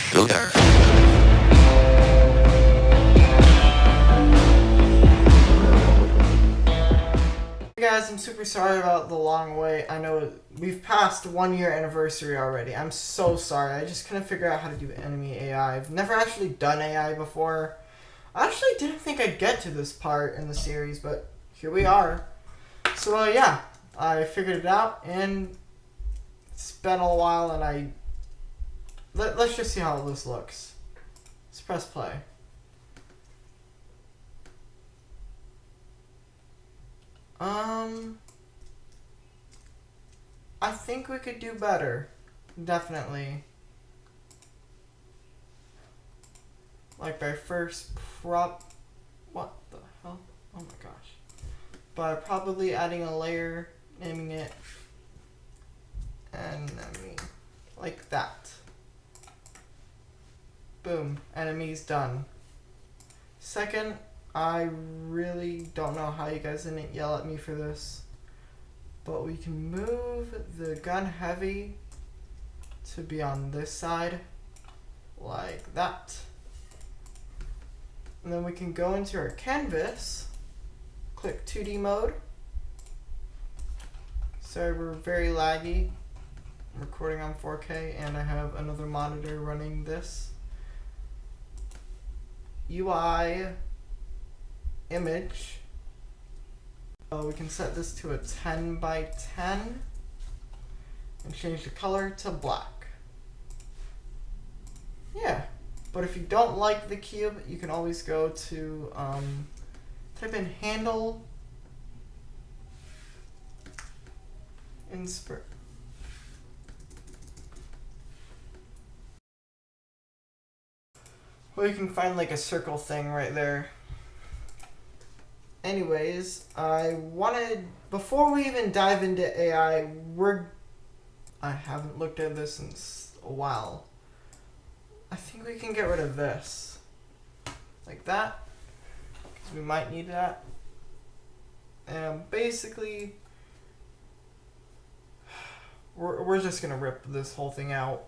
Booger. Hey guys, I'm super sorry about the long wait. I know we've passed 1 year anniversary already. I'm so sorry. I just couldn't figure out how to do enemy AI. I've never actually done AI before. I actually didn't think I'd get to this part in the series, but here we are. So yeah, I figured it out, and it's been a while, and let's just see how this looks. Let's press play. I think we could do better. Definitely. Like by first what the hell? Oh my gosh. By probably adding a layer, naming it enemy. Like that. Boom. Enemy's done. Second, I really don't know how you guys didn't yell at me for this, but we can move the gun heavy to be on this side, like that. And then we can go into our canvas, click 2D mode. Sorry, we're very laggy. I'm recording on 4K, and I have another monitor running this. UI image. We can set this to a 10 by 10 and change the color to black. Yeah, but if you don't like the cube, you can always go to type in handle insert. Well, you can find like a circle thing right there. Anyways, before we even dive into AI, I haven't looked at this in a while. I think we can get rid of this. Like that, because we might need that. And basically, we're just gonna rip this whole thing out.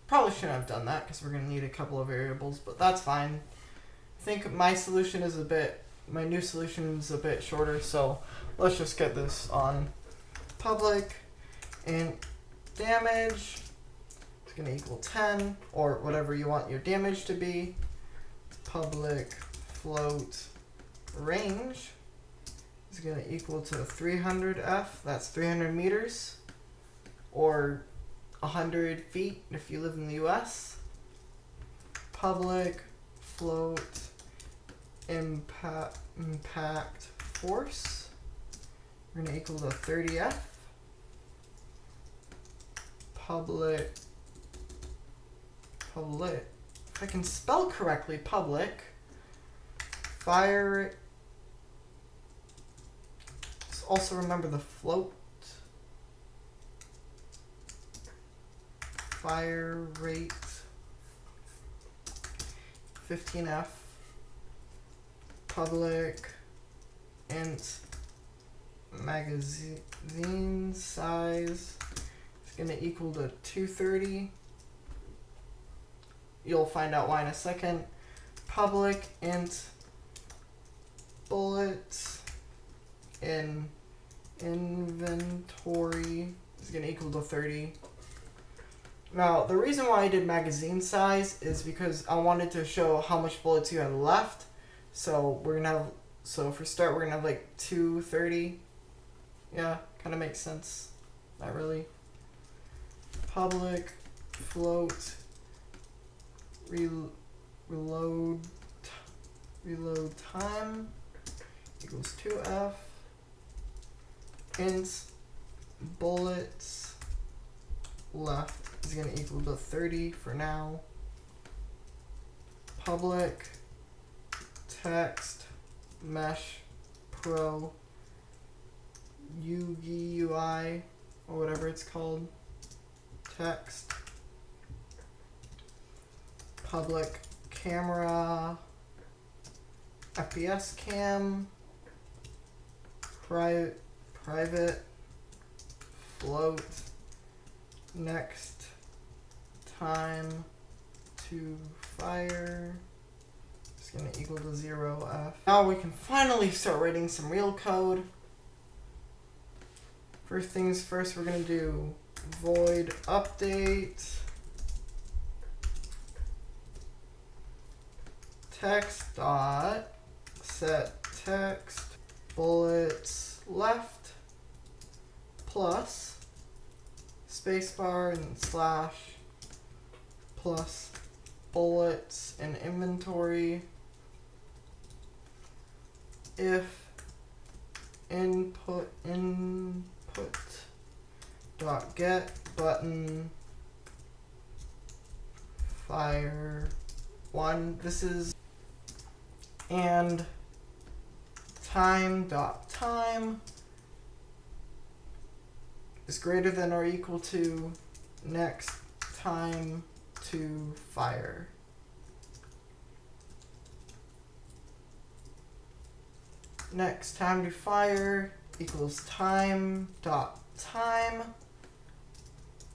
Probably shouldn't have done that because we're gonna need a couple of variables, but that's fine. I think my new solution is a bit shorter, so let's just get this on public, and damage is gonna equal 10, or whatever you want your damage to be. Public float range is gonna equal to 300F, that's 300 meters, or 100 feet if you live in the US. Public float impact force, we're going to equal to 30F. Public, if I can spell correctly, public fire. Also remember the float. Fire rate 15F. Public int magazine size is going to equal to 230. You'll find out why in a second. Public int bullets in inventory is going to equal to 30. Now, the reason why I did magazine size is because I wanted to show how much bullets you had left. So for start, we're gonna have like 230. Yeah, kind of makes sense. Not really. Public float reload time equals 2F. Int bullets left is going to equal to 30 for now. Public text mesh pro UI or whatever it's called text. Public camera FPS cam private float next time to fire is going to equal to 0f. Now we can finally start writing some real code. First things first, we're going to do void update text dot set text bullets left plus spacebar and slash plus bullets in inventory if input dot get button fire 1. This is and time dot time is greater than or equal to next time to fire. Next time to fire equals time dot time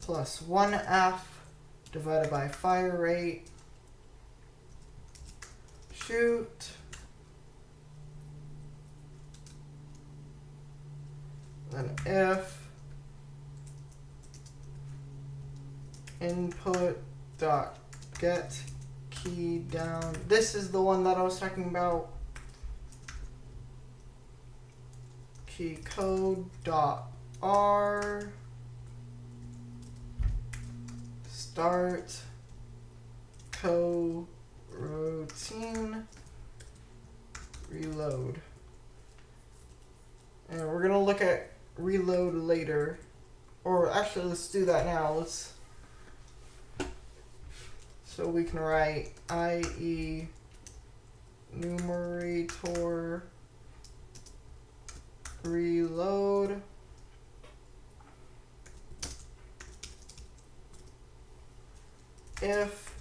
plus 1f divided by fire rate. Shoot. Then if input dot get key down. This is the one that I was talking about. Key code dot r start coroutine reload. And we're gonna look at reload later, or actually let's do that now. So we can write IE numerator reload if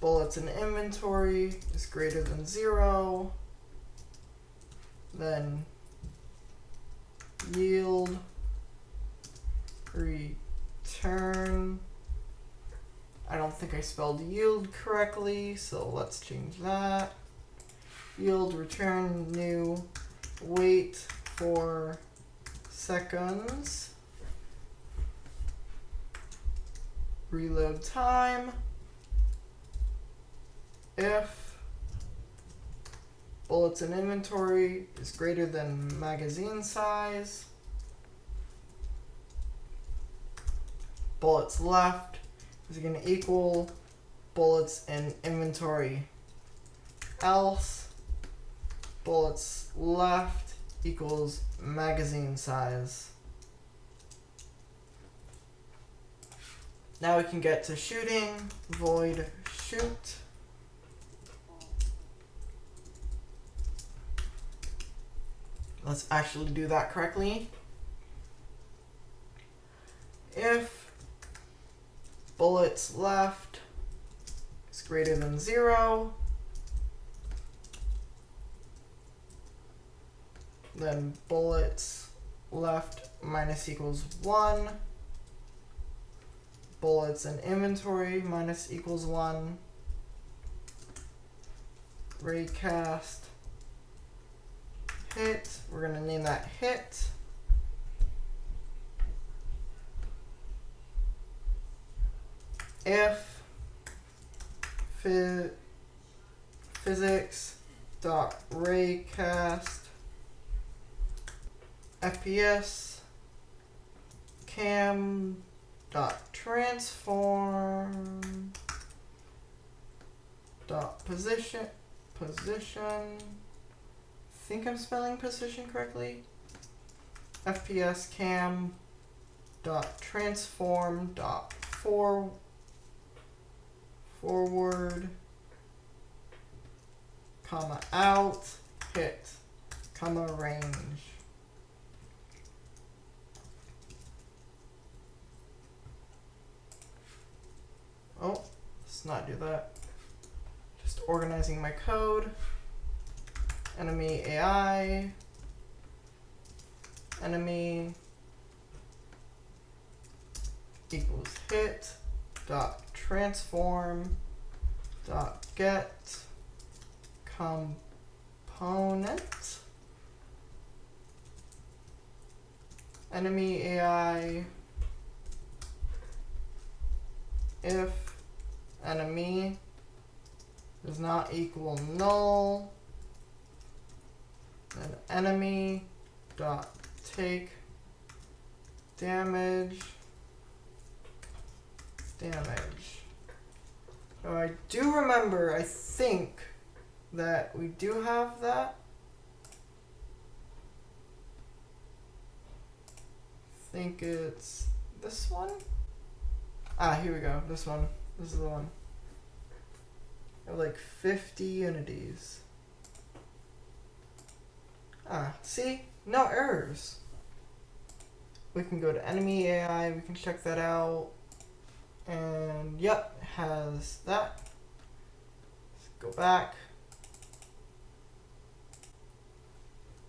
bullets in inventory is greater than 0, then yield return. I don't think I spelled yield correctly, so let's change that. Yield return new wait for seconds. Reload time if bullets in inventory is greater than magazine size. Bullets left is going to equal bullets in inventory. Else bullets left equals magazine size. Now we can get to shooting. Void shoot. Let's actually do that correctly. If bullets left is greater than 0, then bullets left minus equals 1. Bullets in inventory minus equals 1. Raycast hit. We're going to name that hit. If physics dot raycast FPS cam dot transform dot position. I think I'm spelling position correctly. FPS cam dot transform dot forward comma out hit comma range. Oh, let's not do that. Just organizing my code. Enemy AI. Enemy equals hit dot transform dot get component enemy AI if enemy does not equal null, then enemy dot take damage. So I do remember, I think that we do have that. I think it's this one. Ah, here we go. This one. This is the one. I have like 50 unities. Ah, see? No errors. We can go to enemy AI, we can check that out. And yep, has that. Let's go back.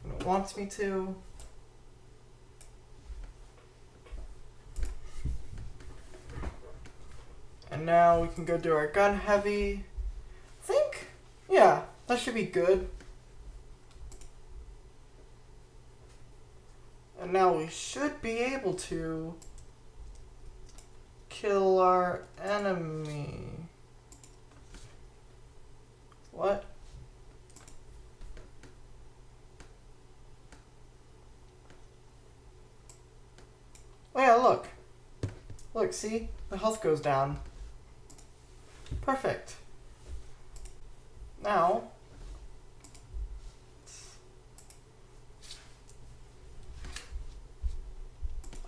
When it wants me to. And now we can go do our gun heavy. I think, yeah, that should be good. And now we should be able to kill our enemy. What? Oh yeah, look. Look, see? The health goes down. Perfect. Now,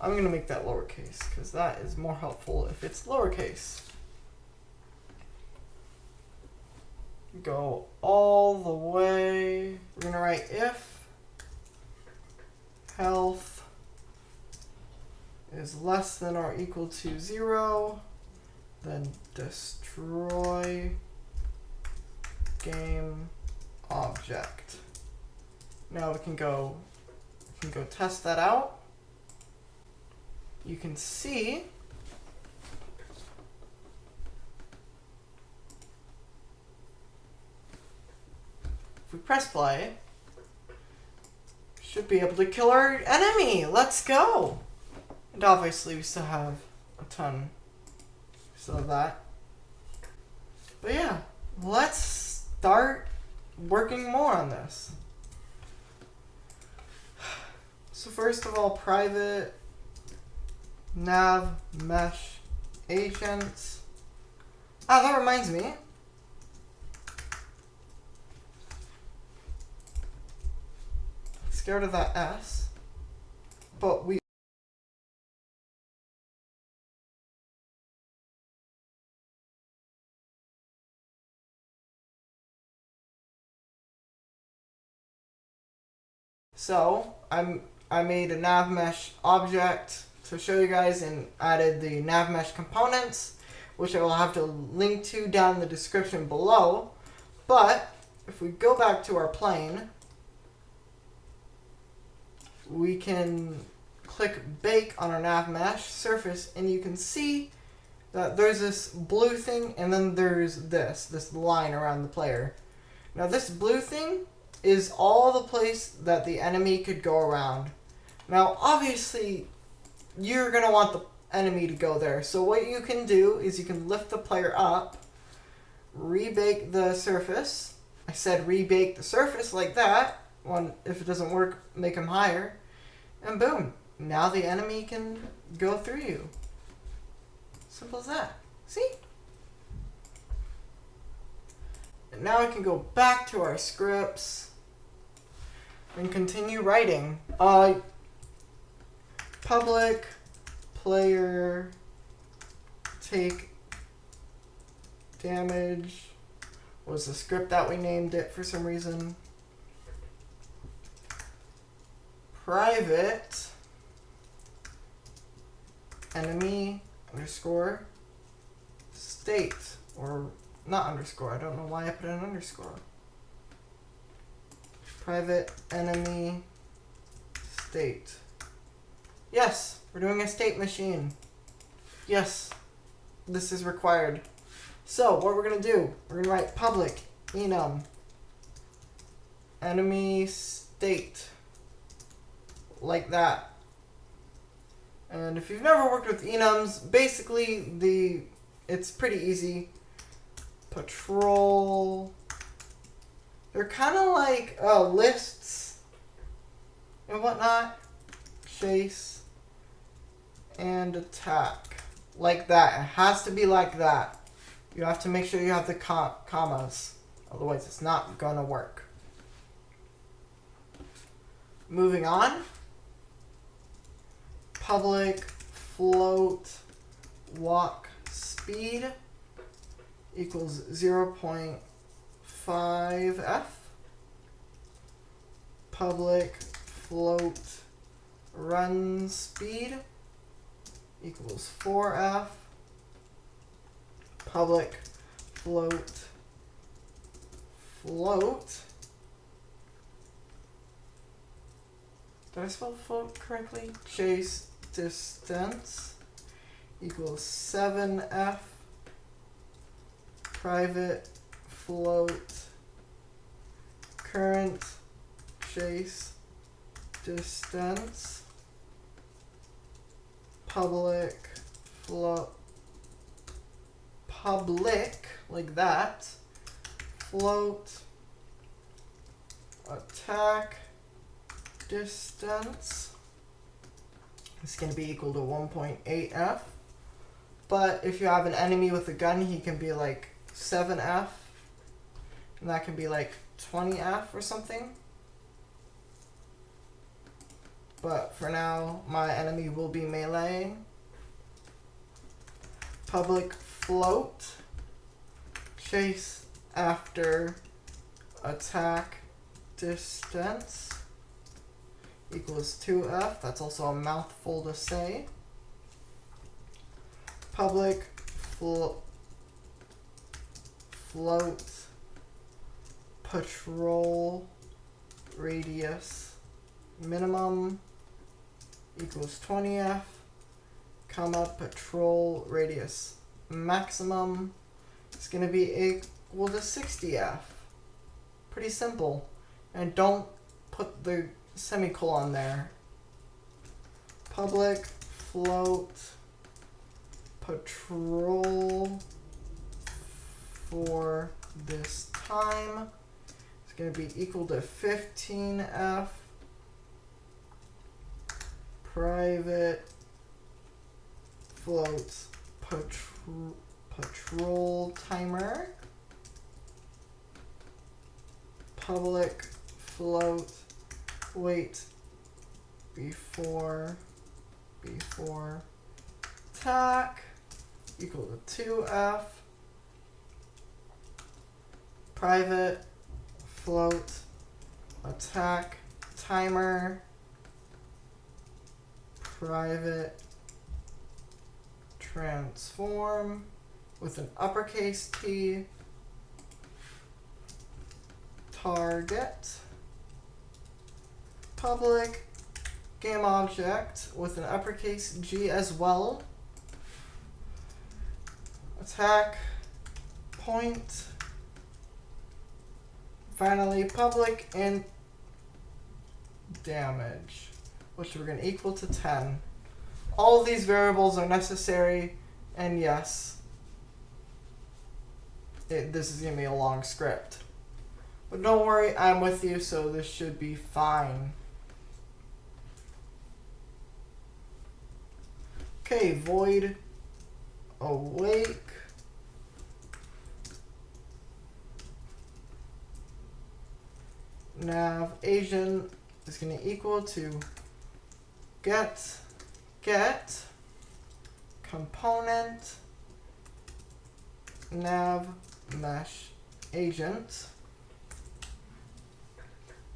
I'm going to make that lowercase because that is more helpful if it's lowercase. Go all the way. We're going to write if health is less than or equal to 0, then destroy game object. Now we can go test that out. You can see if we press play, should be able to kill our enemy. Let's go. And obviously we still have a ton. Still have that. But yeah, let's start working more on this. So first of all, private NavMesh agents. Ah, that reminds me. Scared of that S, but we. So I made a NavMesh object to show you guys and added the NavMesh components, which I will have to link to down in the description below. But if we go back to our plane, we can click bake on our NavMesh surface and you can see that there's this blue thing and then there's this line around the player. Now this blue thing is all the place that the enemy could go around. Now obviously you're going to want the enemy to go there. So what you can do is you can lift the player up, rebake the surface. I said rebake the surface like that. If it doesn't work, make them higher. And boom, now the enemy can go through you. Simple as that. See? And now I can go back to our scripts and continue writing. Public player take damage was the script that we named it for some reason. Private enemy underscore state, or not underscore, I don't know why I put an underscore. Private enemy state. Yes, we're doing a state machine. Yes, this is required. So what we're going to do, we're going to write public enum enemy state like that. And if you've never worked with enums, basically it's pretty easy. Patrol, they're kind of like lists and whatnot. Chase and attack like that. It has to be like that. You have to make sure you have the commas, otherwise it's not gonna work. Moving on. Public float walk speed equals 0.5f. Public float run speed equals 4f. Public float did I spell float correctly? Chase distance equals 7f. Private float current chase distance. Public float like that. Float attack distance is going to be equal to 1.8f. But if you have an enemy with a gun, he can be like 7f. And that can be like 20f or something. But for now, my enemy will be meleeing. Public float chase after attack distance equals 2f. That's also a mouthful to say. Public float patrol radius minimum equals 20f, comma patrol radius maximum is going to be equal to 60f. Pretty simple. And don't put the semicolon there. Public float patrol for this time is going to be equal to 15f. Private float patrol timer. Public float wait before attack equal to 2f. Private float attack timer. Private transform with an uppercase T. Target. Public game object with an uppercase G as well. Attack point. Finally, public and damage, which we're going to equal to 10. All of these variables are necessary, and yes, this is going to be a long script. But don't worry, I'm with you, so this should be fine. Okay, void awake. Nav Asian is going to equal to get component NavMesh agent.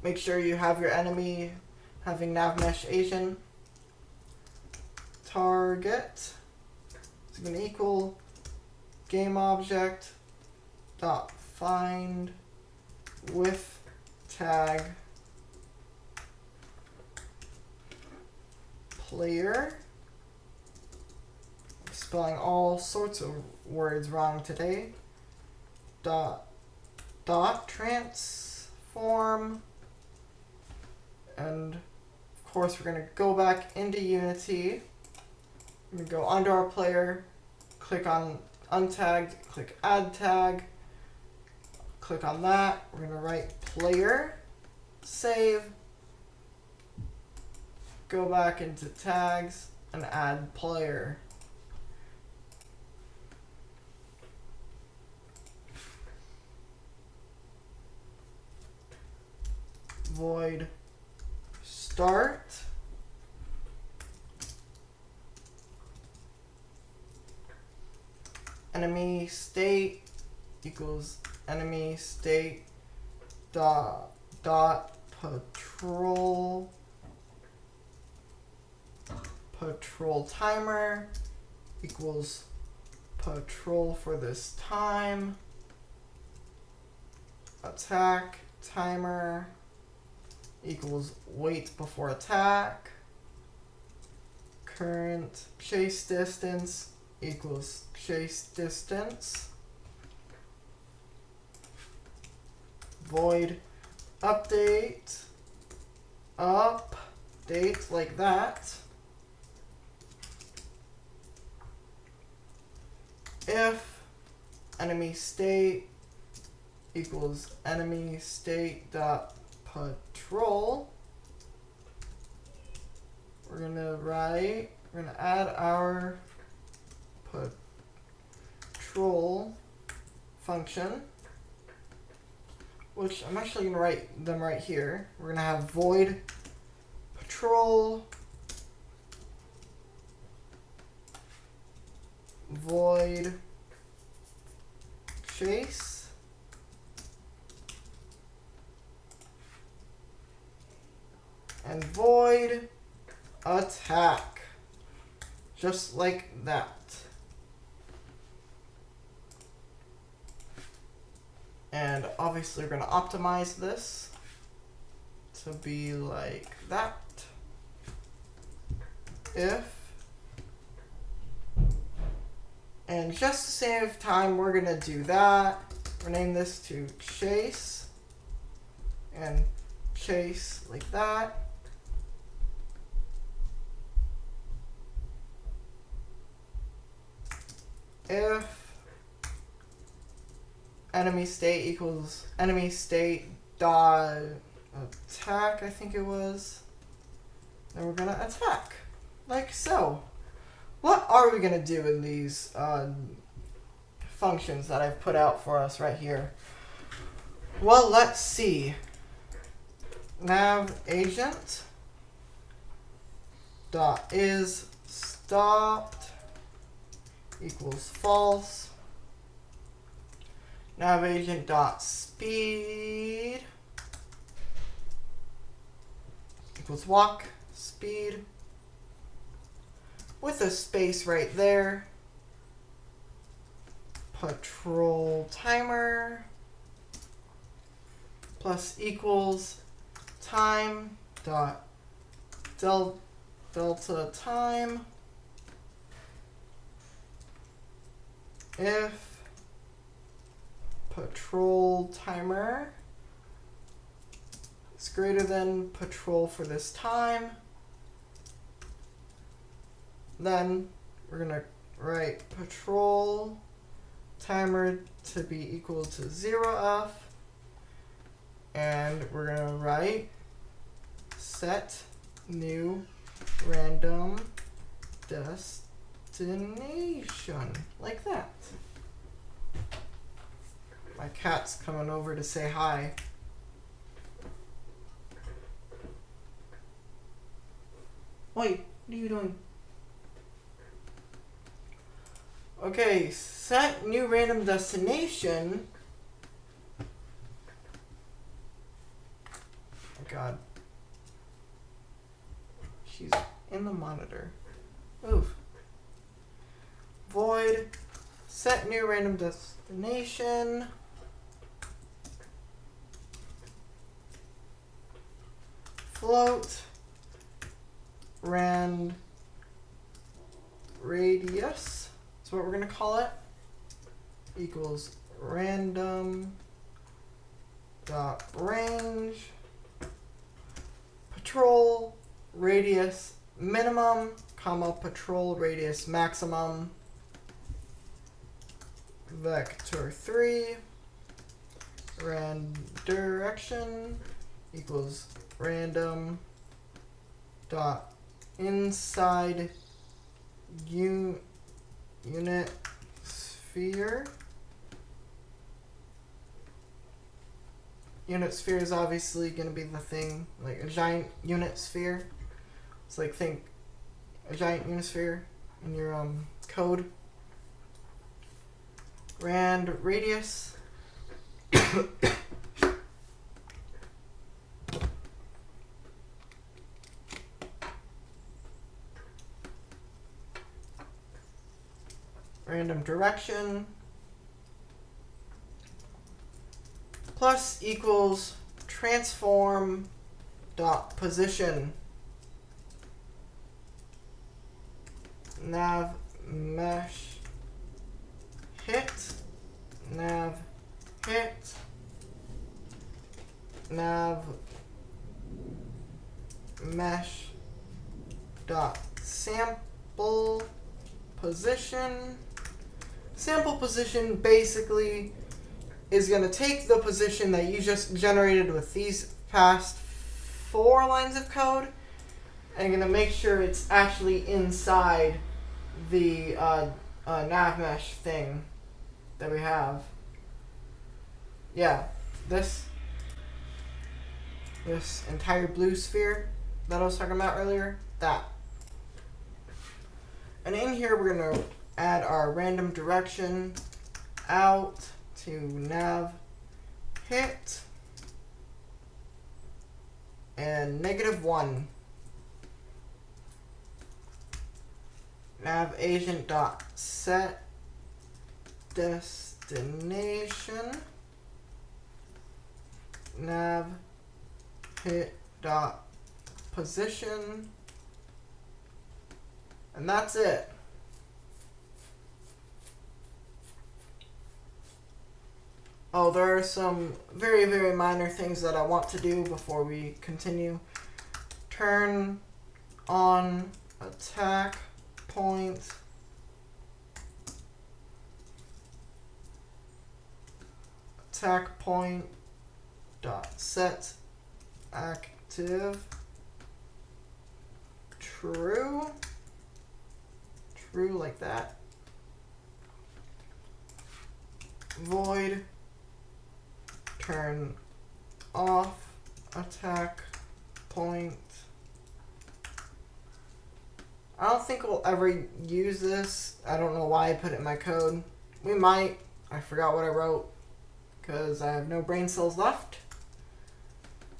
Make sure you have your enemy having NavMesh agent. Target is going to equal game object dot find with tag player spelling all sorts of words wrong today. Dot transform, and of course we're going to go back into Unity. We're going to go onto our player, click on untagged, click add tag, click on that. We're going to write player, save, go back into tags and add player. Void start. Enemy state equals enemy state dot patrol timer equals patrol for this time. Attack timer equals wait before attack. Current chase distance equals chase distance. Void update like that. If enemy state equals enemy state dot patrol, we're gonna add our patrol function, which I'm actually gonna write them right here. We're gonna have void patrol, void chase, and void attack, just like that. And obviously we're going to optimize this to be like that. If, and just to save time, we're going to do that. Rename this to chase, and chase like that. If enemy state equals enemy state dot attack, I think it was, then we're gonna attack like so. What are we gonna do in these functions that I've put out for us right here? Well, let's see. Nav agent dot is stopped equals false. Nav agent dot speed equals walk speed with a space right there. Patrol timer plus equals time dot delta time if patrol timer is greater than patrol for this time, then we're going to write patrol timer to be equal to 0f, and we're going to write set new random destination like that. My cat's coming over to say hi. Wait, what are you doing? Okay, set new random destination. Oh God. She's in the monitor. Oof. Void set new random destination. Float rand radius So what we're going to call it equals random dot range patrol radius minimum comma patrol radius maximum vector 3 rand direction equals random dot inside unit sphere. Unit sphere is obviously going to be the thing, like a giant unit sphere. It's like, think a giant unisphere in your code. Rand radius. Random direction plus equals transform dot position nav mesh hit nav hit nav mesh dot sample position. Sample position basically is going to take the position that you just generated with these past 4 lines of code and going to make sure it's actually inside the NavMesh thing that we have. Yeah, this entire blue sphere that I was talking about earlier, that. And in here we're going to add our random direction out to nav hit and -1 nav agent dot set destination nav hit dot position, and that's it. Oh, there are some very, very minor things that I want to do before we continue. Turn on attack point dot set active true like that. Void turn off attack point. I don't think we'll ever use this. I don't know why I put it in my code. We might. I forgot what I wrote because I have no brain cells left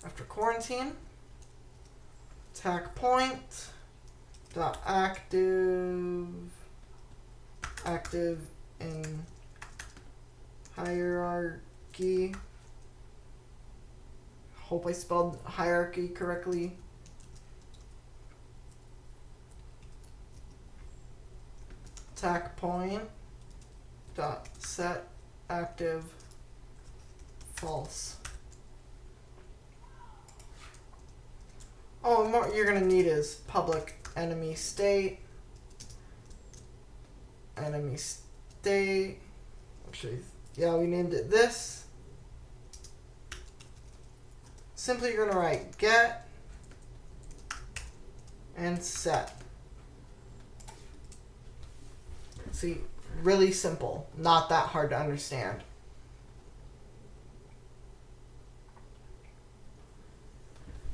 after quarantine. Attack point dot active in hierarchy. Hope I spelled hierarchy correctly. Attack point dot set active false. Oh, and what you're gonna need is public enemy state. Actually, yeah, we named it this. Simply you're gonna write get and set. See, really simple, not that hard to understand.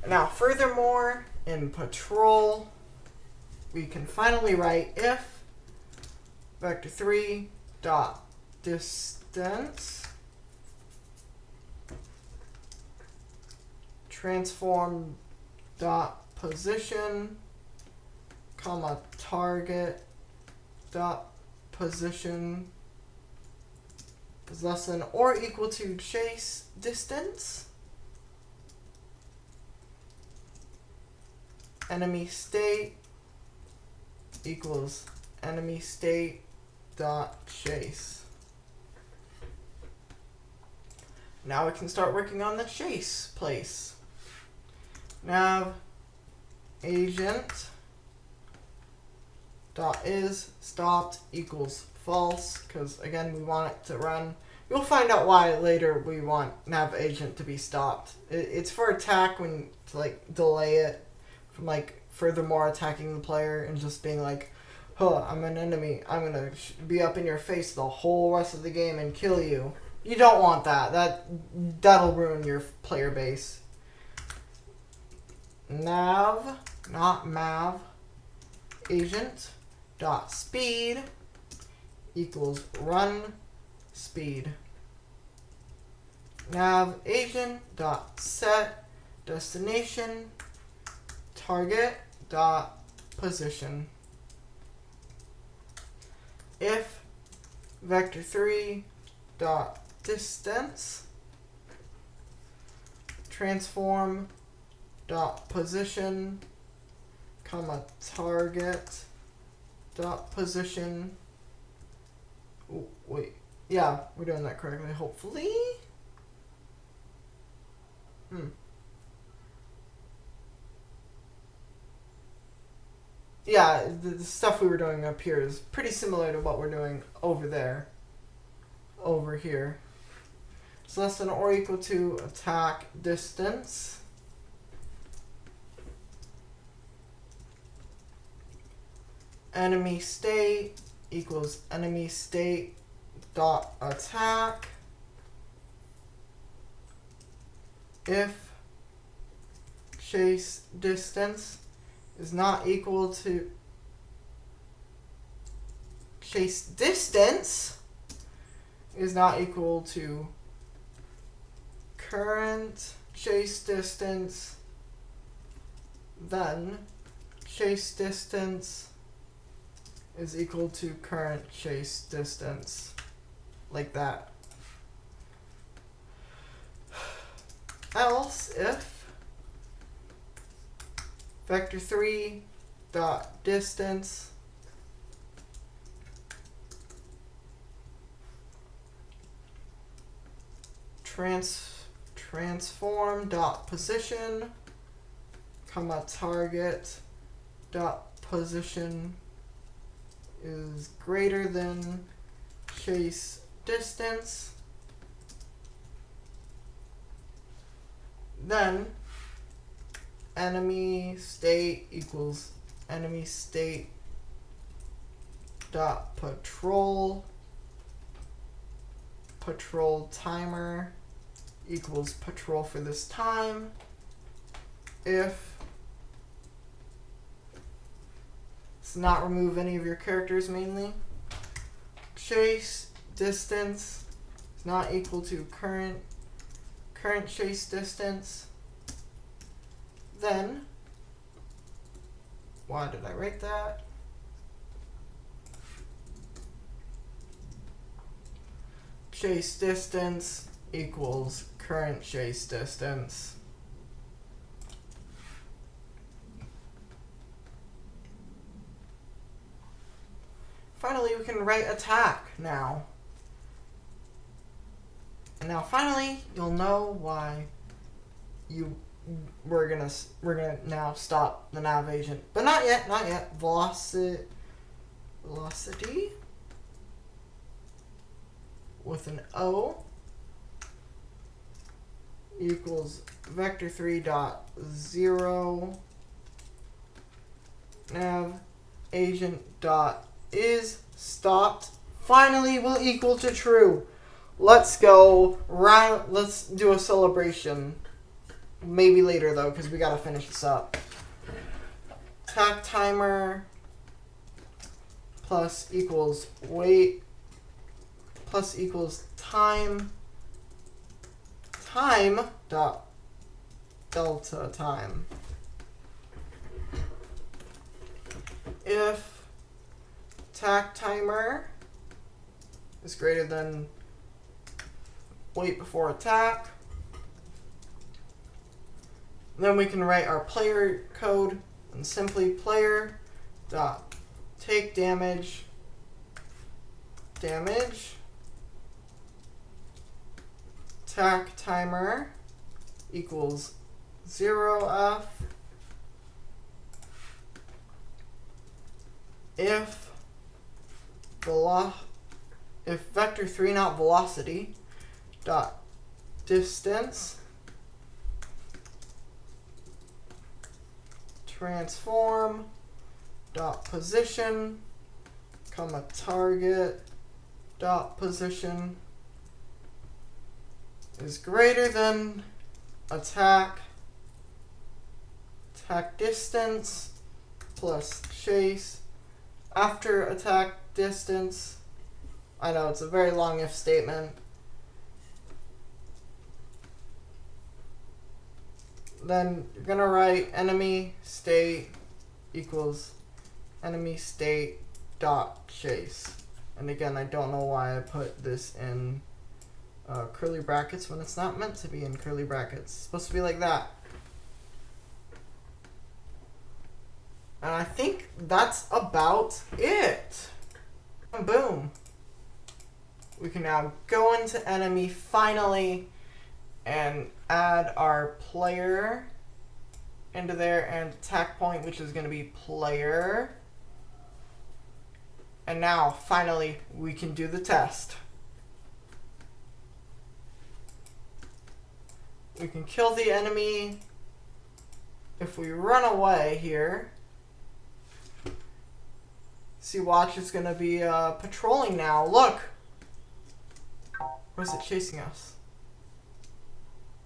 Now, furthermore, in patrol, we can finally write if vector3 dot distance transform dot position comma target dot position is less than or equal to chase distance. Enemy state equals enemy state dot chase. Now we can start working on the chase place. Nav agent dot is stopped equals false, because again we want it to run. You'll find out why later we want nav agent to be stopped. It's for attack, when to like delay it from like furthermore attacking the player and just being like, huh, I'm an enemy, I'm gonna be up in your face the whole rest of the game and kill you. You don't want that. That'll ruin your player base. Nav, not mav, agent dot speed equals run speed. Nav agent dot set destination target dot position. If vector3 dot distance transform dot position comma target dot position. Ooh, wait, yeah, we're doing that correctly, hopefully. Yeah, the stuff we were doing up here is pretty similar to what we're doing over there, over here. It's less than or equal to attack distance. Enemy state equals enemy state dot attack. If chase distance is not equal to chase distance is not equal to current chase distance, then chase distance is equal to current chase distance, like that. Else, if vector3 dot distance transform dot position comma target dot position is greater than chase distance, then enemy state equals enemy state dot patrol timer equals patrol for this time. If let's not remove any of your characters mainly. Chase distance is not equal to current chase distance. Then, why did I write that? Chase distance equals current chase distance. Finally, we can write attack now. And now finally, you'll know why we're gonna now stop the nav agent. But not yet. Velocity with an O equals vector3 dot 0 nav agent dot is stopped finally will equal to true. Let's go round. Let's do a celebration. Maybe later though, because we gotta finish this up. Attack timer plus equals wait plus equals time dot delta time. If attack timer is greater than wait before attack, then we can write our player code and simply player dot take damage damage, attack timer equals 0f if vector 3 not velocity dot distance transform dot position comma target dot position is greater than attack distance plus chase after attack distance. I know it's a very long if statement. Then you're gonna write enemy state equals enemy state dot chase. And again, I don't know why I put this in curly brackets when it's not meant to be in curly brackets. It's supposed to be like that. And I think that's about it. And boom. We can now go into enemy finally and add our player into there and attack point, which is going to be player. And now finally we can do the test. We can kill the enemy if we run away here. See, watch, it's going to be patrolling now. Look! Or is it chasing us?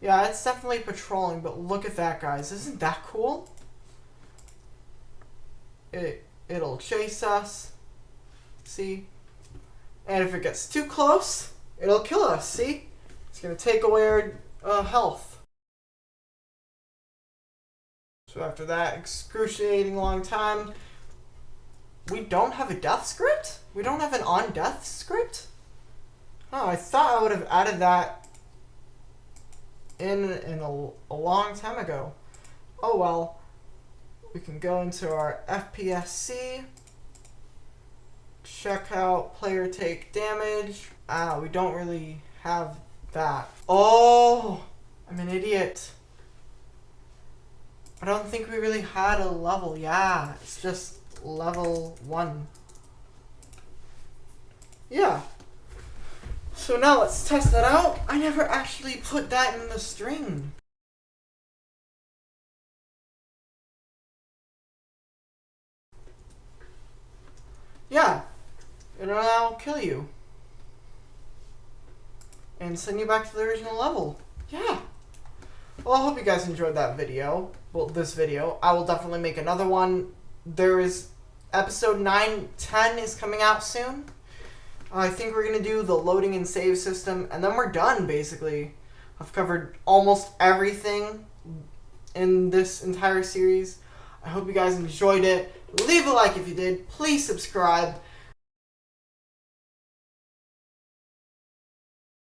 Yeah, it's definitely patrolling, but look at that, guys. Isn't that cool? It'll chase us. See? And if it gets too close, it'll kill us. See? It's going to take away our health. So after that excruciating long time, we don't have a death script? We don't have an on-death script? Oh, I thought I would have added that in a long time ago. Oh well. We can go into our FPS, check out player take damage. We don't really have that. Oh, I'm an idiot. I don't think we really had a level. Yeah, it's just level 1. Yeah. So now let's test that out. I never actually put that in the string. Yeah. And I'll kill you. And send you back to the original level. Yeah. Well, I hope you guys enjoyed that video. Well, this video. I will definitely make another one. There is episode 9-10 is coming out soon. I think we're going to do the loading and save system, and then we're done, basically. I've covered almost everything in this entire series. I hope you guys enjoyed it. Leave a like if you did. Please subscribe.